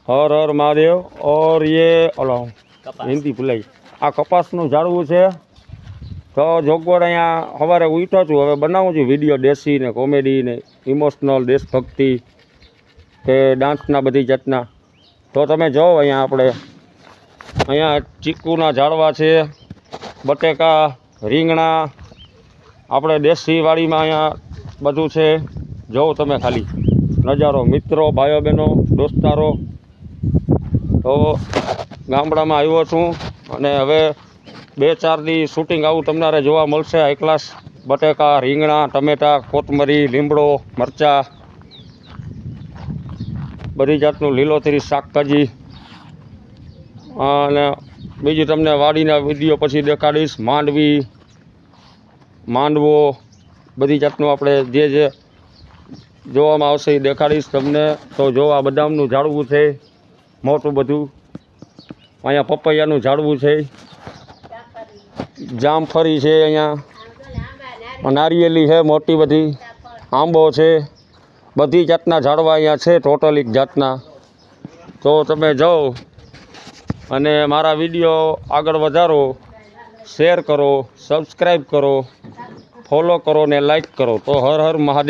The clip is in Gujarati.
हर हर महादेव। और ये हिंदी भूलाई आ कपासનું ઝાડવું છે। તો જોગવર અહીંયા સવારે ઉઠ્યો છું, હવે બનાવું છું વિડીયો દેશી ને કોમેડી ને ઇમોશનલ દેશભક્તિ કે ડાન્સના બધી જાતના। તો તમે જોવો અહીંયા આપણે અહીંયા ચીકુના ઝાડવા છે, બટેકા, રીંગણા, આપણે દેશી વાડીમાં અહીંયા બધું છે। જોવો તમે ખાલી નજારો, મિત્રો, ભાઈઓ બહેનો, દોસ્તારો। તો ગામડામાં આવ્યો છું અને હવે 2-4 દી શૂટિંગ આવું તમને જોવા મળશે। હાઈ ક્લાસ બટેકા, રીંગણા, ટમેટા, કોથમરી, લીમડો, મરચાં, બધી જાતનું લીલોતરી શાકભાજી। અને બીજું તમને વાડીના વિડીયો પછી દેખાડીશ। માંડવો બધી જાતનું આપણે જે જોવામાં આવશે એ દેખાડીશ તમને। તો જો આ બદામનું ઝાડવું છે મોટું બધું, અહીંયા પપૈયાનું ઝાડવું છે, જામફળી છે, અહીંયા નારિયેલી છે મોટી બધી, આંબો છે, બધી જાતના ઝાડવા અહીંયા છે, ટોટલ એક જાતના। તો તમે જાઓ અને મારા વિડીયો આગળ વધારો, શેર કરો, સબસ્ક્રાઈબ કરો, ફોલો કરો ને લાઈક કરો। તો હર હર મહાદેવ।